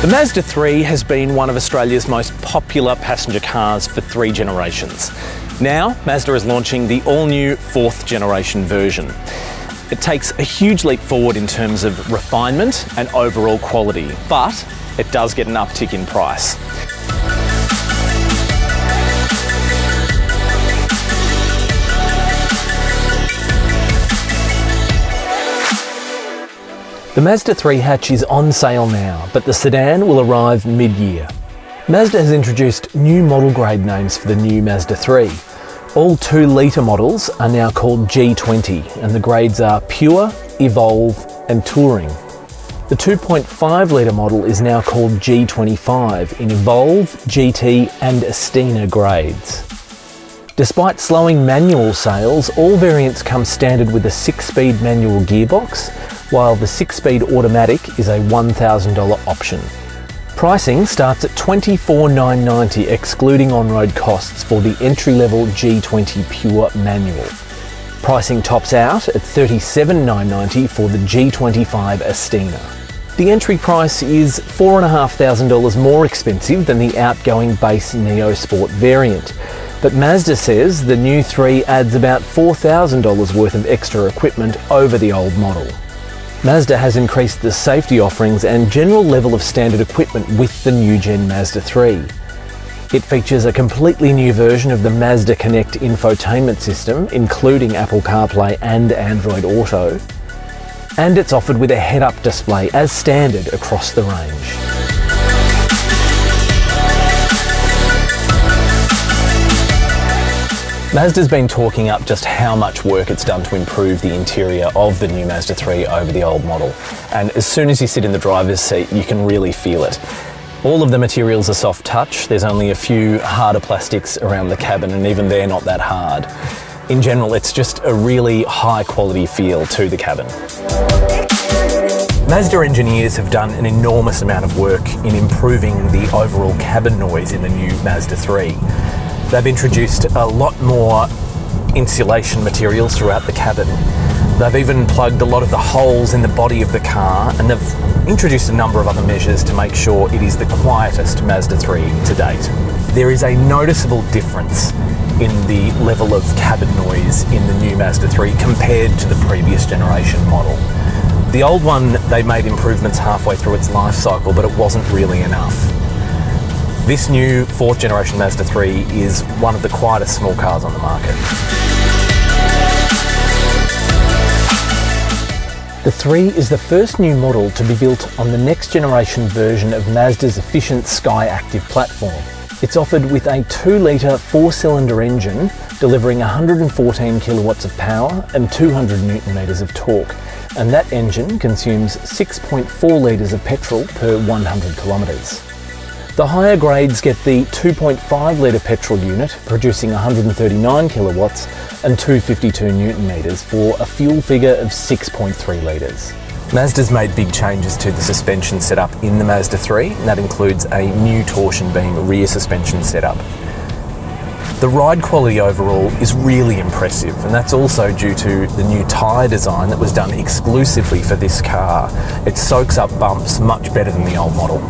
The Mazda 3 has been one of Australia's most popular passenger cars for 3 generations. Now, Mazda is launching the all-new 4th generation version. It takes a huge leap forward in terms of refinement and overall quality, but it does get an uptick in price. The Mazda 3 hatch is on sale now, but the sedan will arrive mid-year. Mazda has introduced new model grade names for the new Mazda 3. All 2-litre models are now called G20, and the grades are Pure, Evolve and Touring. The 2.5-litre model is now called G25 in Evolve, GT and Estina grades. Despite slowing manual sales, all variants come standard with a 6-speed manual gearbox, while the 6-speed automatic is a $1,000 option. Pricing starts at $24,990 excluding on-road costs for the entry-level G20 Pure manual. Pricing tops out at $37,990 for the G25 Estina. The entry price is $4,500 more expensive than the outgoing base Neo Sport variant, but Mazda says the new 3 adds about $4,000 worth of extra equipment over the old model. Mazda has increased the safety offerings and general level of standard equipment with the new gen Mazda 3. It features a completely new version of the Mazda Connect infotainment system, including Apple CarPlay and Android Auto, and it's offered with a head-up display as standard across the range. Mazda's been talking up just how much work it's done to improve the interior of the new Mazda 3 over the old model. And as soon as you sit in the driver's seat, you can really feel it. All of the materials are soft touch. There's only a few harder plastics around the cabin, and even they're not that hard. In general, it's just a really high quality feel to the cabin. Mazda engineers have done an enormous amount of work in improving the overall cabin noise in the new Mazda 3. They've introduced a lot more insulation materials throughout the cabin. They've even plugged a lot of the holes in the body of the car, and they've introduced a number of other measures to make sure it is the quietest Mazda 3 to date. There is a noticeable difference in the level of cabin noise in the new Mazda 3 compared to the previous generation model. The old one, they made improvements halfway through its life cycle, but it wasn't really enough. This new 4th generation Mazda 3 is one of the quietest small cars on the market. The 3 is the first new model to be built on the next generation version of Mazda's efficient Skyactiv platform. It's offered with a 2-litre 4-cylinder engine delivering 114 kilowatts of power and 200 newton meters of torque, and that engine consumes 6.4 litres of petrol per 100 kilometres. The higher grades get the 2.5-litre petrol unit producing 139 kilowatts and 252 newton meters for a fuel figure of 6.3 litres. Mazda's made big changes to the suspension setup in the Mazda 3, and that includes a new torsion beam rear suspension setup. The ride quality overall is really impressive, and that's also due to the new tyre design that was done exclusively for this car. It soaks up bumps much better than the old model.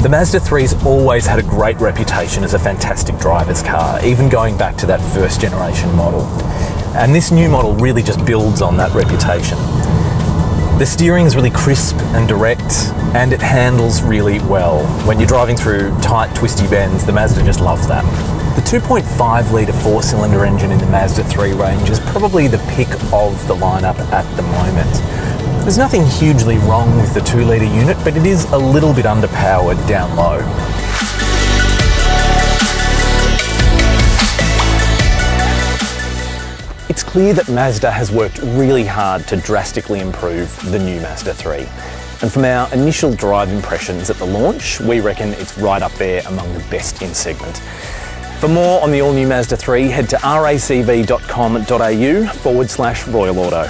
The Mazda 3's always had a great reputation as a fantastic driver's car, even going back to that 1st generation model. And this new model really just builds on that reputation. The steering is really crisp and direct, and it handles really well. When you're driving through tight, twisty bends, the Mazda just loves that. The 2.5-litre 4-cylinder engine in the Mazda 3 range is probably the pick of the lineup at the moment. There's nothing hugely wrong with the 2-litre unit, but it is a little bit underpowered down low. It's clear that Mazda has worked really hard to drastically improve the new Mazda 3. And from our initial drive impressions at the launch, we reckon it's right up there among the best in segment. For more on the all-new Mazda 3, head to racv.com.au/RoyalAuto.